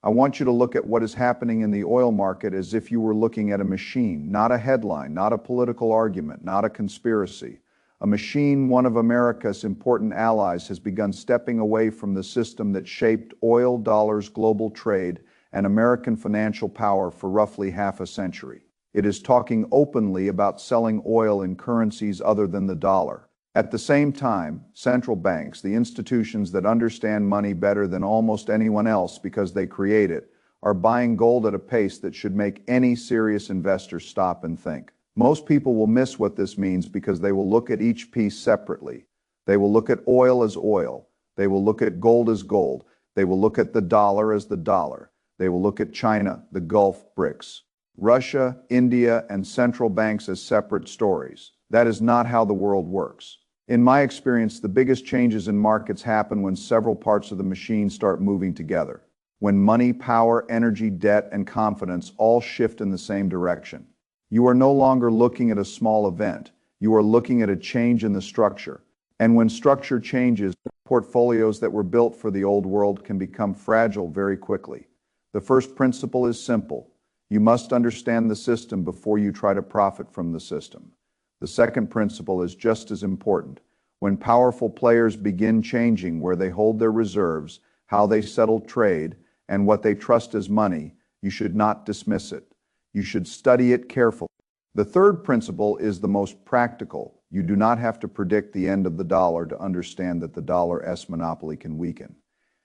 I want you to look at what is happening in the oil market as if you were looking at a machine, not a headline, not a political argument, not a conspiracy. A machine, one of America's important allies, has begun stepping away from the system that shaped oil, dollars, global trade, and American financial power for roughly half a century. It is talking openly about selling oil in currencies other than the dollar. At the same time, central banks, the institutions that understand money better than almost anyone else because they create it, are buying gold at a pace that should make any serious investor stop and think. Most people will miss what this means because they will look at each piece separately. They will look at oil as oil. They will look at gold as gold. They will look at the dollar as the dollar. They will look at China, the Gulf, BRICS, Russia, India, and central banks as separate stories. That is not how the world works. In my experience, the biggest changes in markets happen when several parts of the machine start moving together. When money, power, energy, debt, and confidence all shift in the same direction. You are no longer looking at a small event. You are looking at a change in the structure. And when structure changes, portfolios that were built for the old world can become fragile very quickly. The first principle is simple. You must understand the system before you try to profit from the system. The second principle is just as important. When powerful players begin changing where they hold their reserves, how they settle trade, and what they trust as money, you should not dismiss it. You should study it carefully. The third principle is the most practical. You do not have to predict the end of the dollar to understand that the dollar's monopoly can weaken.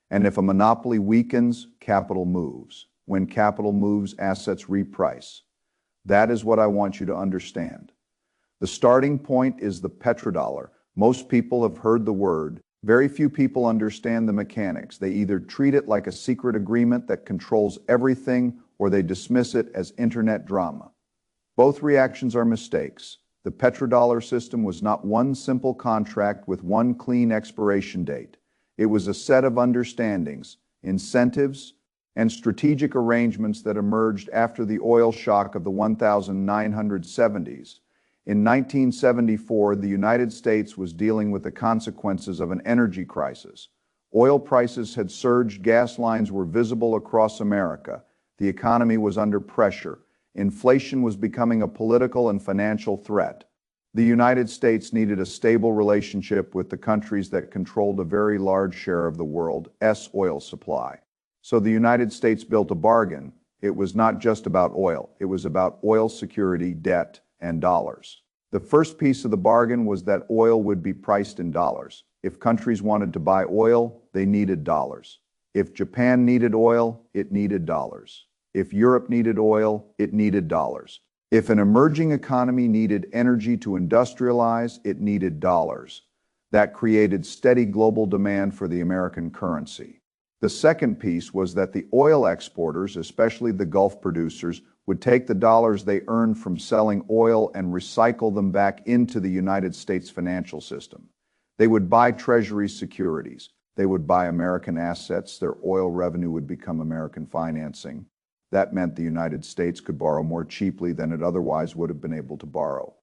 And if a monopoly weakens, capital moves. When capital moves, assets reprice. That is what I want you to understand. The starting point is the petrodollar. Most people have heard the word. Very few people understand the mechanics. They either treat it like a secret agreement that controls everything, or they dismiss it as internet drama. Both reactions are mistakes. The petrodollar system was not one simple contract with one clean expiration date. It was a set of understandings, incentives, and strategic arrangements that emerged after the oil shock of the 1970s. In 1974, the United States was dealing with the consequences of an energy crisis. Oil prices had surged, gas lines were visible across America. The economy was under pressure. Inflation was becoming a political and financial threat. The United States needed a stable relationship with the countries that controlled a very large share of the world's oil supply. So the United States built a bargain. It was not just about oil. It was about oil security, debt, and dollars. The first piece of the bargain was that oil would be priced in dollars. If countries wanted to buy oil, they needed dollars. If Japan needed oil, it needed dollars. If Europe needed oil, it needed dollars. If an emerging economy needed energy to industrialize, it needed dollars. That created steady global demand for the American currency. The second piece was that the oil exporters, especially the Gulf producers, would take the dollars they earned from selling oil and recycle them back into the United States financial system. They would buy Treasury securities. They would buy American assets. Their oil revenue would become American financing. That meant the United States could borrow more cheaply than it otherwise would have been able to borrow.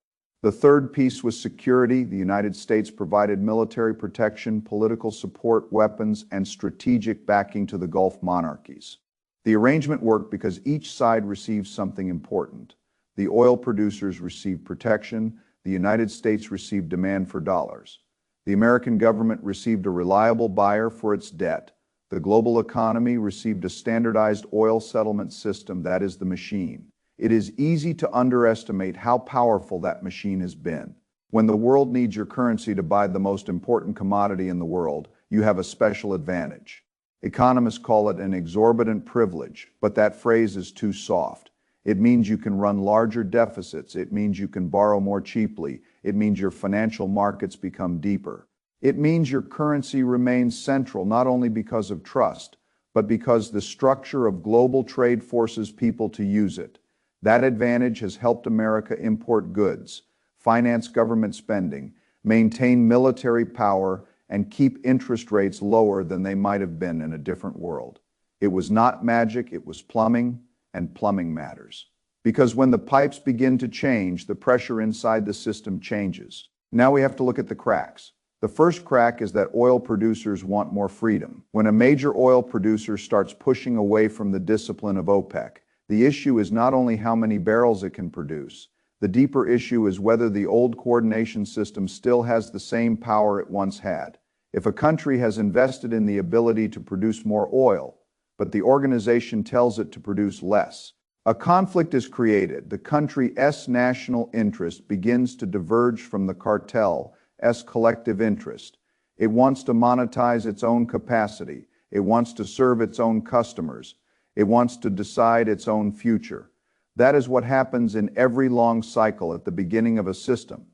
The third piece was security. The United States provided military protection, political support, weapons, and strategic backing to the Gulf monarchies. The arrangement worked because each side received something important. The oil producers received protection. The United States received demand for dollars. The American government received a reliable buyer for its debt. The global economy received a standardized oil settlement system, that is the machine. It is easy to underestimate how powerful that machine has been. When the world needs your currency to buy the most important commodity in the world, you have a special advantage. Economists call it an exorbitant privilege, but that phrase is too soft. It means you can run larger deficits. It means you can borrow more cheaply. It means your financial markets become deeper. It means your currency remains central not only because of trust, but because the structure of global trade forces people to use it. That advantage has helped America import goods, finance government spending, maintain military power, and keep interest rates lower than they might have been in a different world. It was not magic, it was plumbing, and plumbing matters. Because when the pipes begin to change, the pressure inside the system changes. Now we have to look at the cracks. The first crack is that oil producers want more freedom. When a major oil producer starts pushing away from the discipline of OPEC, the issue is not only how many barrels it can produce. The deeper issue is whether the old coordination system still has the same power it once had. If a country has invested in the ability to produce more oil, but the organization tells it to produce less, a conflict is created. The country's national interest begins to diverge from the cartel's collective interest. It wants to monetize its own capacity. It wants to serve its own customers. It wants to decide its own future. That is what happens in every long cycle at the beginning of a system.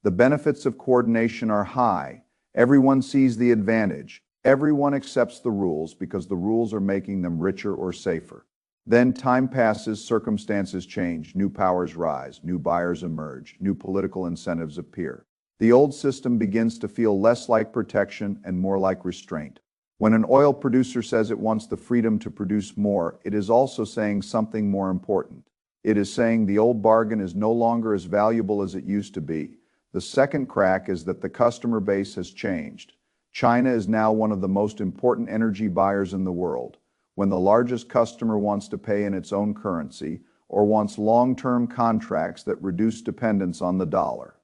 The benefits of coordination are high. Everyone sees the advantage. Everyone accepts the rules because the rules are making them richer or safer. Then time passes, circumstances change, new powers rise, new buyers emerge, new political incentives appear. The old system begins to feel less like protection and more like restraint. When an oil producer says it wants the freedom to produce more, it is also saying something more important. It is saying the old bargain is no longer as valuable as it used to be. The second crack is that the customer base has changed. China is now one of the most important energy buyers in the world. When the largest customer wants to pay in its own currency or wants long-term contracts that reduce dependence on the dollar,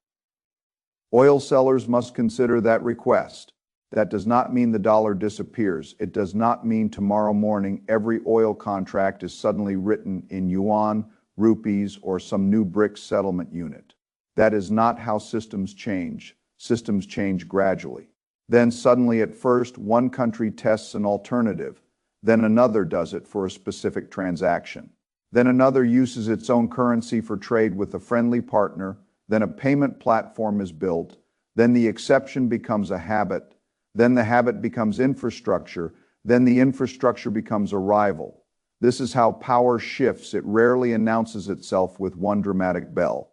oil sellers must consider that request. That does not mean the dollar disappears. It does not mean tomorrow morning every oil contract is suddenly written in yuan, rupees, or some new BRICS settlement unit. That is not how systems change. Systems change gradually. Then suddenly at first one country tests an alternative. Then another does it for a specific transaction. Then another uses its own currency for trade with a friendly partner. Then a payment platform is built. Then the exception becomes a habit. Then the habit becomes infrastructure. Then the infrastructure becomes a rival. This is how power shifts. It rarely announces itself with one dramatic bell.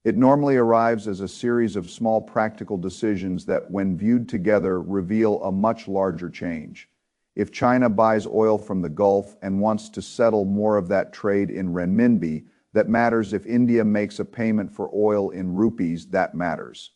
It normally arrives as a series of small practical decisions that, when viewed together, reveal a much larger change. If China buys oil from the Gulf and wants to settle more of that trade in renminbi, that matters. If India makes a payment for oil in rupees, that matters.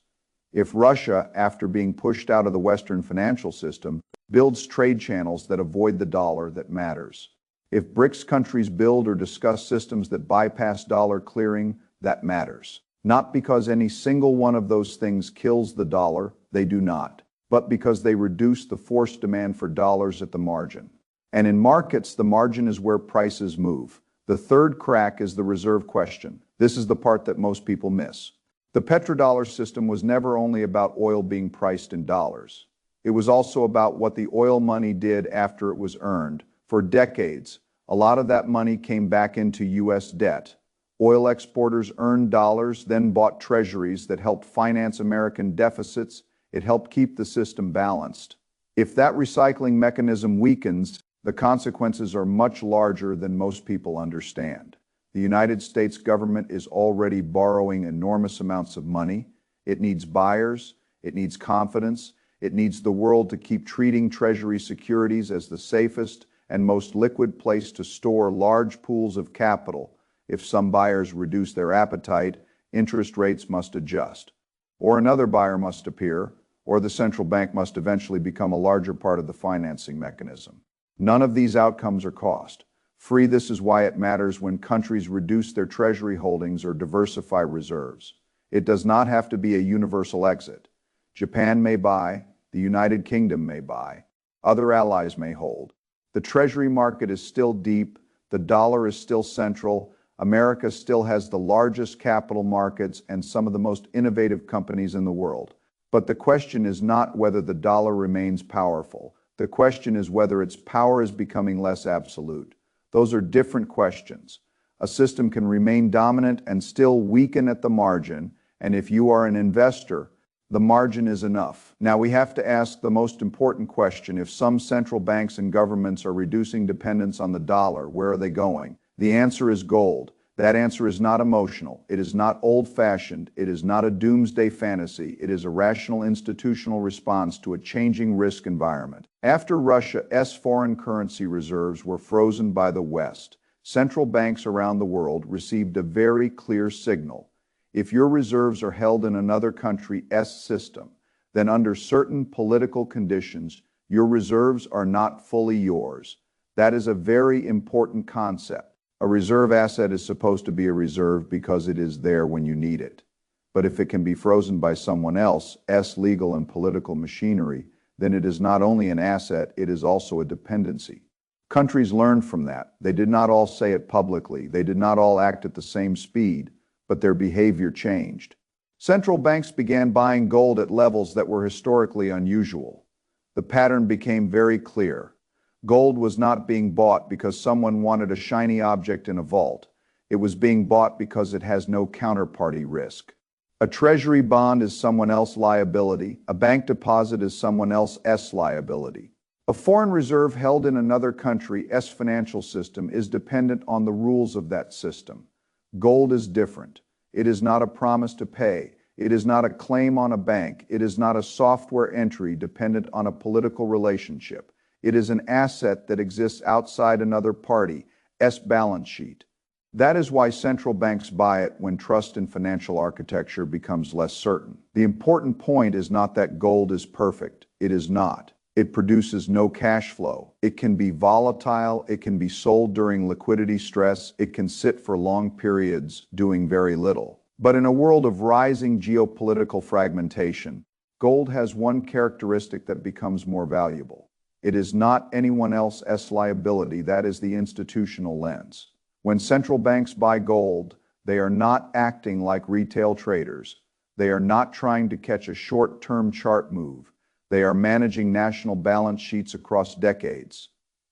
If Russia, after being pushed out of the Western financial system, builds trade channels that avoid the dollar, that matters. If BRICS countries build or discuss systems that bypass dollar clearing, that matters. Not because any single one of those things kills the dollar, they do not, but because they reduce the forced demand for dollars at the margin. And in markets, the margin is where prices move. The third crack is the reserve question. This is the part that most people miss. The petrodollar system was never only about oil being priced in dollars. It was also about what the oil money did after it was earned. For decades, a lot of that money came back into U.S. debt. Oil exporters earned dollars, then bought treasuries that helped finance American deficits. It helped keep the system balanced. If that recycling mechanism weakens, the consequences are much larger than most people understand. The United States government is already borrowing enormous amounts of money. It needs buyers. It needs confidence. It needs the world to keep treating Treasury securities as the safest and most liquid place to store large pools of capital. If some buyers reduce their appetite, interest rates must adjust. Or another buyer must appear, or the central bank must eventually become a larger part of the financing mechanism. None of these outcomes are cost-free. This is why it matters when countries reduce their treasury holdings or diversify reserves. It does not have to be a universal exit. Japan may buy, the United Kingdom may buy, other allies may hold. The treasury market is still deep, the dollar is still central, America still has the largest capital markets and some of the most innovative companies in the world. But the question is not whether the dollar remains powerful. The question is whether its power is becoming less absolute. Those are different questions. A system can remain dominant and still weaken at the margin, and if you are an investor, the margin is enough. Now we have to ask the most important question. If some central banks and governments are reducing dependence on the dollar, where are they going? The answer is gold. That answer is not emotional. It is not old-fashioned. It is not a doomsday fantasy. It is a rational institutional response to a changing risk environment. After Russia's foreign currency reserves were frozen by the West, central banks around the world received a very clear signal. If your reserves are held in another country's system, then under certain political conditions, your reserves are not fully yours. That is a very important concept. A reserve asset is supposed to be a reserve because it is there when you need it. But if it can be frozen by someone else's legal and political machinery, then it is not only an asset, it is also a dependency. Countries learned from that. They did not all say it publicly. They did not all act at the same speed, but their behavior changed. Central banks began buying gold at levels that were historically unusual. The pattern became very clear. Gold was not being bought because someone wanted a shiny object in a vault. It was being bought because it has no counterparty risk. A treasury bond is someone else's liability. A bank deposit is someone else's liability. A foreign reserve held in another country's financial system is dependent on the rules of that system. Gold is different. It is not a promise to pay. It is not a claim on a bank. It is not a software entry dependent on a political relationship. It is an asset that exists outside another party's balance sheet. That is why central banks buy it when trust in financial architecture becomes less certain. The important point is not that gold is perfect. It is not. It produces no cash flow. It can be volatile. It can be sold during liquidity stress. It can sit for long periods doing very little. But in a world of rising geopolitical fragmentation, gold has one characteristic that becomes more valuable. It is not anyone else's liability. That is the institutional lens. When central banks buy gold, they are not acting like retail traders. They are not trying to catch a short-term chart move. They are managing national balance sheets across decades.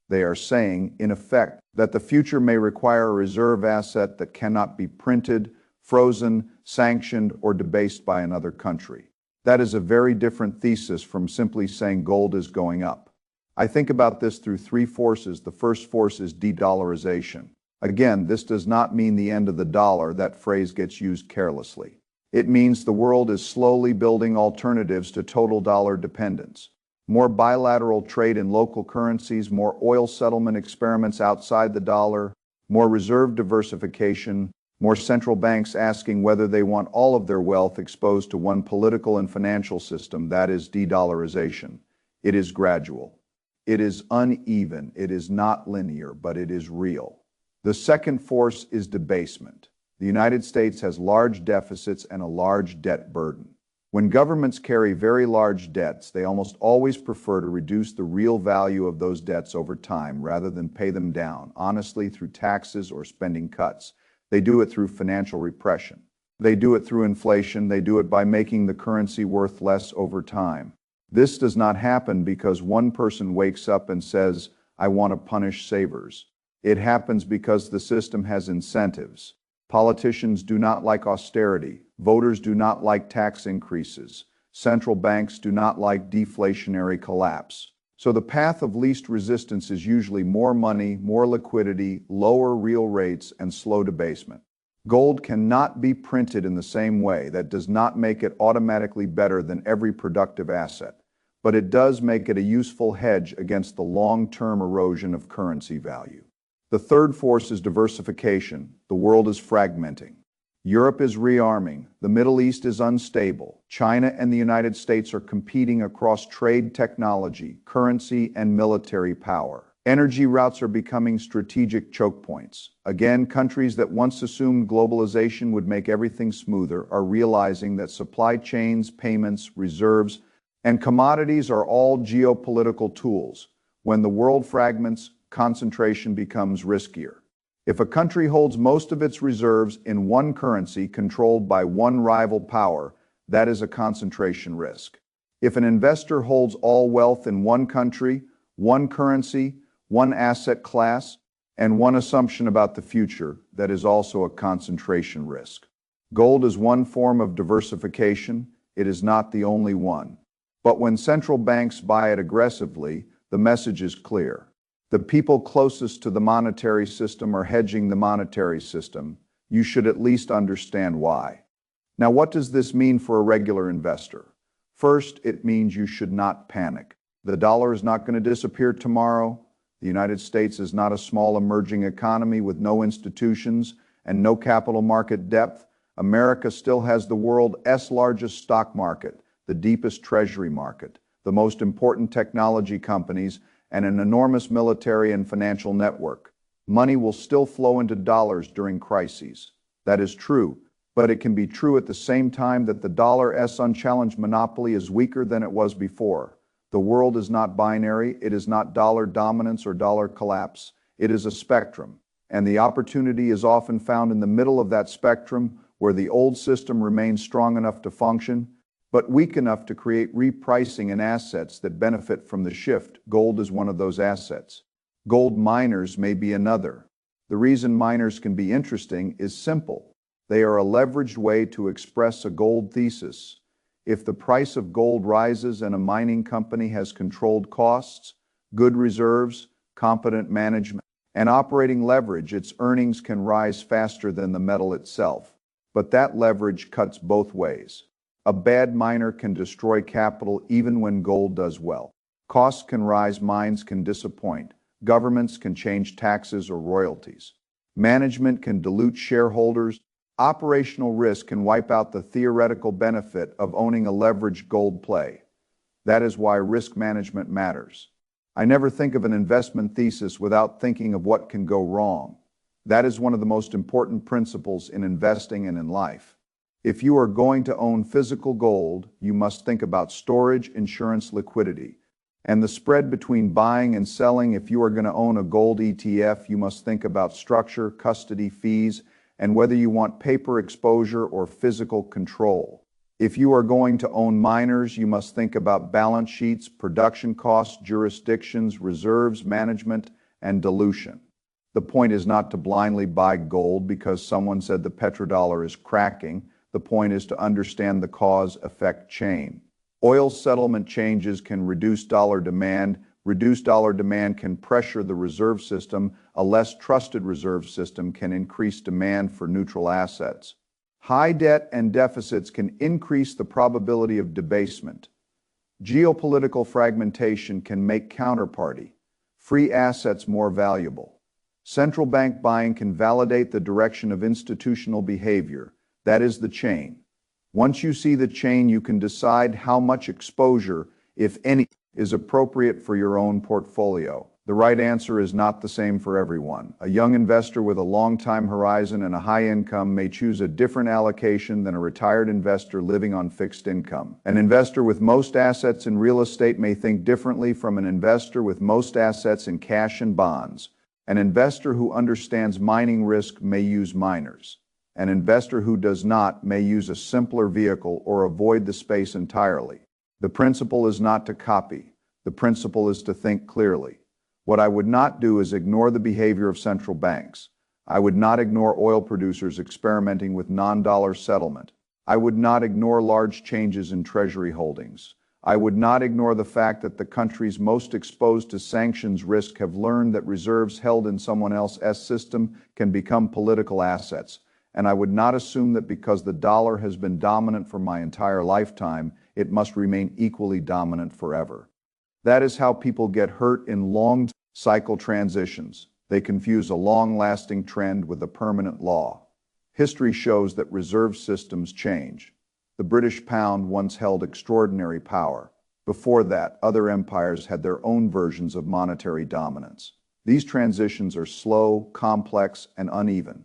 They are saying, in effect, that the future may require a reserve asset that cannot be printed, frozen, sanctioned, or debased by another country. That is a very different thesis from simply saying gold is going up. I think about this through three forces. The first force is de-dollarization. Again, this does not mean the end of the dollar. That phrase gets used carelessly. It means the world is slowly building alternatives to total dollar dependence. More bilateral trade in local currencies, more oil settlement experiments outside the dollar, more reserve diversification, more central banks asking whether they want all of their wealth exposed to one political and financial system. That is de-dollarization. It is gradual. It is uneven. It is not linear, but it is real. The second force is debasement. The United States has large deficits and a large debt burden. When governments carry very large debts, they almost always prefer to reduce the real value of those debts over time rather than pay them down, honestly, through taxes or spending cuts. They do it through financial repression. They do it through inflation. They do it by making the currency worth less over time. This does not happen because one person wakes up and says, I want to punish savers. It happens because the system has incentives. Politicians do not like austerity. Voters do not like tax increases. Central banks do not like deflationary collapse. So the path of least resistance is usually more money, more liquidity, lower real rates, and slow debasement. Gold cannot be printed in the same way. That does not make it automatically better than every productive asset, but it does make it a useful hedge against the long-term erosion of currency value. The third force is diversification. The world is fragmenting. Europe is rearming. The Middle East is unstable. China and the United States are competing across trade, technology, currency, and military power. Energy routes are becoming strategic choke points. Again, countries that once assumed globalization would make everything smoother are realizing that supply chains, payments, reserves, and commodities are all geopolitical tools. When the world fragments, concentration becomes riskier. If a country holds most of its reserves in one currency controlled by one rival power, that is a concentration risk. If an investor holds all wealth in one country, one currency, one asset class, and one assumption about the future, that is also a concentration risk. Gold is one form of diversification. It is not the only one. But when central banks buy it aggressively, the message is clear. The people closest to the monetary system are hedging the monetary system. You should at least understand why. Now, what does this mean for a regular investor? First, it means you should not panic. The dollar is not going to disappear tomorrow. The United States is not a small emerging economy with no institutions and no capital market depth. America still has the world's largest stock market, the deepest treasury market, the most important technology companies, and an enormous military and financial network. Money will still flow into dollars during crises. That is true, but it can be true at the same time that the dollar's unchallenged monopoly is weaker than it was before. The world is not binary. It is not dollar dominance or dollar collapse. It is a spectrum, and the opportunity is often found in the middle of that spectrum, where the old system remains strong enough to function, but weak enough to create repricing in assets that benefit from the shift. Gold is one of those assets. Gold miners may be another. The reason miners can be interesting is simple. They are a leveraged way to express a gold thesis. If the price of gold rises and a mining company has controlled costs, good reserves, competent management, and operating leverage, its earnings can rise faster than the metal itself. But that leverage cuts both ways. A bad miner can destroy capital even when gold does well. Costs can rise, mines can disappoint, governments can change taxes or royalties. Management can dilute shareholders. Operational risk can wipe out the theoretical benefit of owning a leveraged gold play. That is why risk management matters. I never think of an investment thesis without thinking of what can go wrong. That is one of the most important principles in investing and in life. If you are going to own physical gold, you must think about storage, insurance, liquidity, and the spread between buying and selling. If you are going to own a gold ETF, you must think about structure, custody fees, and whether you want paper exposure or physical control. If you are going to own miners, you must think about balance sheets, production costs, jurisdictions, reserves, management, and dilution. The point is not to blindly buy gold because someone said the petrodollar is cracking. The point is to understand the cause-effect chain. Oil settlement changes can reduce dollar demand. Reduced dollar demand can pressure the reserve system. A less trusted reserve system can increase demand for neutral assets. High debt and deficits can increase the probability of debasement. Geopolitical fragmentation can make counterparty free assets more valuable. Central bank buying can validate the direction of institutional behavior. That is the chain. Once you see the chain, you can decide how much exposure, if any, is appropriate for your own portfolio. The right answer is not the same for everyone. A young investor with a long-time horizon and a high income may choose a different allocation than a retired investor living on fixed income. An investor with most assets in real estate may think differently from an investor with most assets in cash and bonds. An investor who understands mining risk may use miners. An investor who does not may use a simpler vehicle or avoid the space entirely. The principle is not to copy. The principle is to think clearly. What I would not do is ignore the behavior of central banks. I would not ignore oil producers experimenting with non-dollar settlement. I would not ignore large changes in treasury holdings. I would not ignore the fact that the countries most exposed to sanctions risk have learned that reserves held in someone else's system can become political assets. And I would not assume that because the dollar has been dominant for my entire lifetime, it must remain equally dominant forever. That is how people get hurt in long cycle transitions. They confuse a long-lasting trend with a permanent law. History shows that reserve systems change. The British pound once held extraordinary power. Before that, other empires had their own versions of monetary dominance. These transitions are slow, complex, and uneven.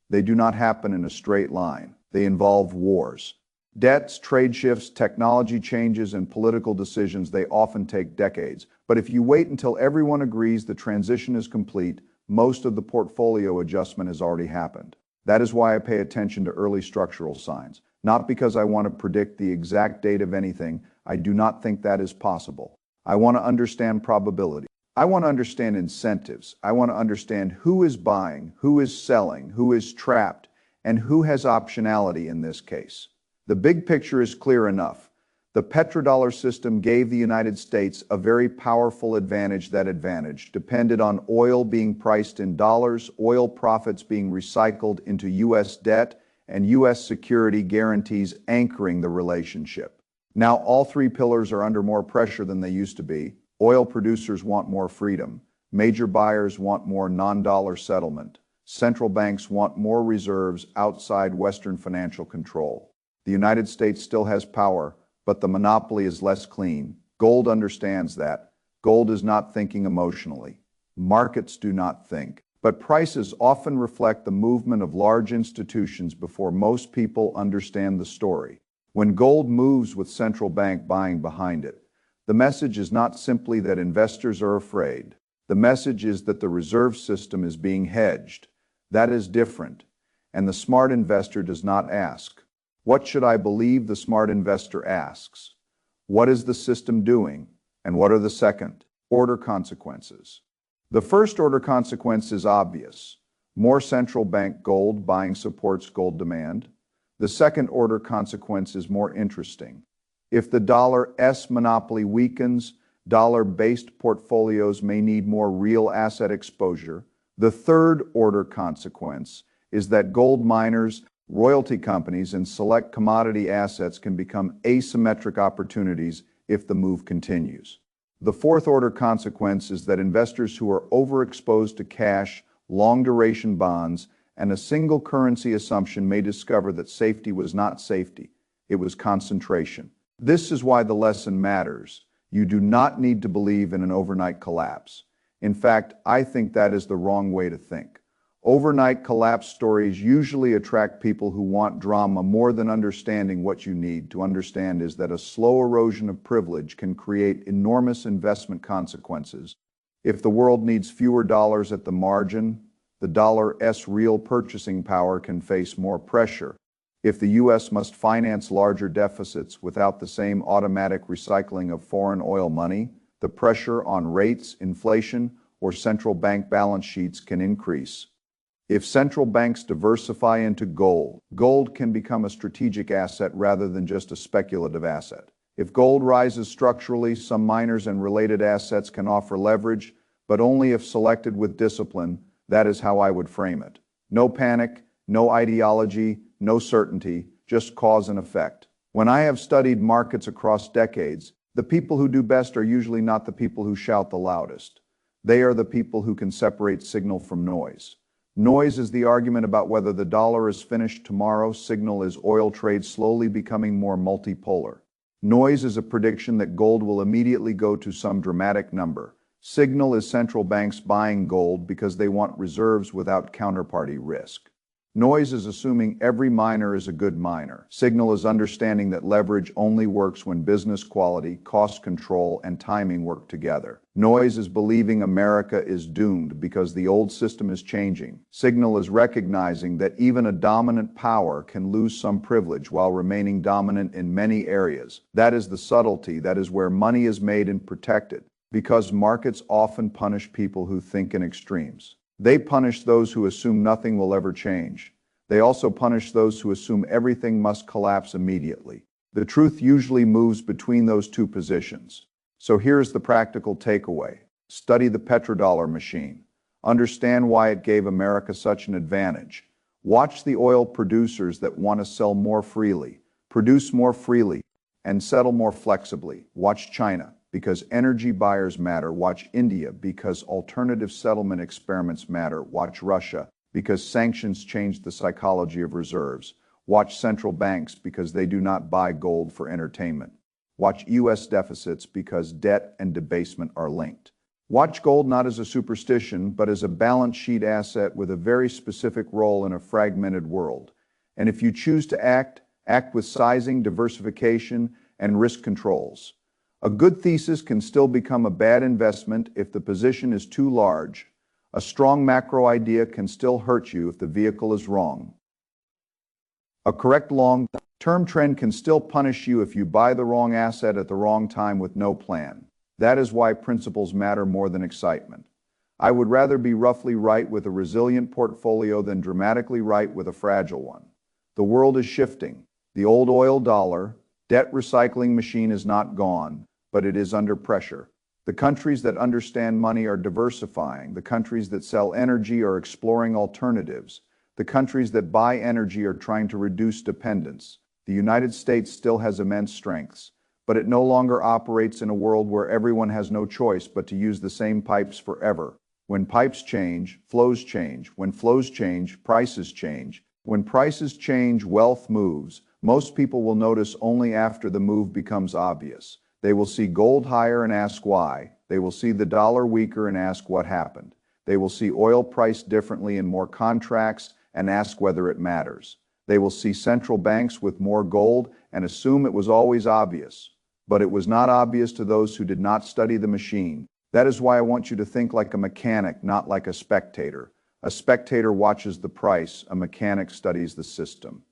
They do not happen in a straight line. They involve wars, debts, trade shifts, technology changes, and political decisions. They often take decades. But if you wait until everyone agrees the transition is complete, most of the portfolio adjustment has already happened. That is why I pay attention to early structural signs. Not because I want to predict the exact date of anything. I do not think that is possible. I want to understand probability. I want to understand incentives. I want to understand who is buying, who is selling, who is trapped, and who has optionality in this case. The big picture is clear enough. The petrodollar system gave the United States a very powerful advantage. That advantage depended on oil being priced in dollars, oil profits being recycled into U.S. debt, and U.S. security guarantees anchoring the relationship. Now all three pillars are under more pressure than they used to be. Oil producers want more freedom. Major buyers want more non-dollar settlement. Central banks want more reserves outside Western financial control. The United States still has power, but the monopoly is less clean. Gold understands that. Gold is not thinking emotionally. Markets do not think. But prices often reflect the movement of large institutions before most people understand the story. When gold moves with central bank buying behind it, the message is not simply that investors are afraid. The message is that the reserve system is being hedged. That is different. And the smart investor does not ask, "What should I believe?" The smart investor asks, "What is the system doing? And what are the second-order consequences?" The first-order consequence is obvious. More central bank gold buying supports gold demand. The second-order consequence is more interesting. If the dollar's monopoly weakens, dollar-based portfolios may need more real asset exposure. The third-order consequence is that gold miners, royalty companies, and select commodity assets can become asymmetric opportunities if the move continues. The fourth-order consequence is that investors who are overexposed to cash, long-duration bonds, and a single currency assumption may discover that safety was not safety, it was concentration. This is why the lesson matters. You do not need to believe in an overnight collapse. In fact, I think that is the wrong way to think. Overnight collapse stories usually attract people who want drama more than understanding. What you need to understand is that a slow erosion of privilege can create enormous investment consequences. If the world needs fewer dollars at the margin, the dollar's real purchasing power can face more pressure. If the U.S. must finance larger deficits without the same automatic recycling of foreign oil money, the pressure on rates, inflation, or central bank balance sheets can increase. If central banks diversify into gold, gold can become a strategic asset rather than just a speculative asset. If gold rises structurally, some miners and related assets can offer leverage, but only if selected with discipline. That is how I would frame it. No panic, no ideology, no certainty, just cause and effect. When I have studied markets across decades, the people who do best are usually not the people who shout the loudest. They are the people who can separate signal from noise. Noise is the argument about whether the dollar is finished tomorrow. Signal is oil trade slowly becoming more multipolar. Noise is a prediction that gold will immediately go to some dramatic number. Signal is central banks buying gold because they want reserves without counterparty risk. Noise is assuming every miner is a good miner. Signal is understanding that leverage only works when business quality, cost control, and timing work together. Noise is believing America is doomed because the old system is changing. Signal is recognizing that even a dominant power can lose some privilege while remaining dominant in many areas. That is the subtlety. That is where money is made and protected. Because markets often punish people who think in extremes. They punish those who assume nothing will ever change. They also punish those who assume everything must collapse immediately. The truth usually moves between those two positions. So here's the practical takeaway. Study the petrodollar machine. Understand why it gave America such an advantage. Watch the oil producers that want to sell more freely, produce more freely, and settle more flexibly. Watch China, because energy buyers matter. Watch India, because alternative settlement experiments matter. Watch Russia, because sanctions change the psychology of reserves. Watch central banks, because they do not buy gold for entertainment. Watch U.S. deficits, because debt and debasement are linked. Watch gold not as a superstition, but as a balance sheet asset with a very specific role in a fragmented world. And if you choose to act with sizing, diversification, and risk controls. A good thesis can still become a bad investment if the position is too large. A strong macro idea can still hurt you if the vehicle is wrong. A correct long-term trend can still punish you if you buy the wrong asset at the wrong time with no plan. That is why principles matter more than excitement. I would rather be roughly right with a resilient portfolio than dramatically right with a fragile one. The world is shifting. The old oil dollar, debt recycling machine is not gone, but it is under pressure. The countries that understand money are diversifying. The countries that sell energy are exploring alternatives. The countries that buy energy are trying to reduce dependence. The United States still has immense strengths, but it no longer operates in a world where everyone has no choice but to use the same pipes forever. When pipes change, flows change. When flows change, prices change. When prices change, wealth moves. Most people will notice only after the move becomes obvious. They will see gold higher and ask why. They will see the dollar weaker and ask what happened. They will see oil priced differently in more contracts and ask whether it matters. They will see central banks with more gold and assume it was always obvious. But it was not obvious to those who did not study the machine. That is why I want you to think like a mechanic, not like a spectator. A spectator watches the price, a mechanic studies the system.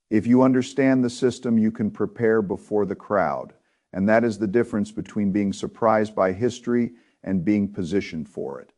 If you understand the system, you can prepare before the crowd. And that is the difference between being surprised by history and being positioned for it.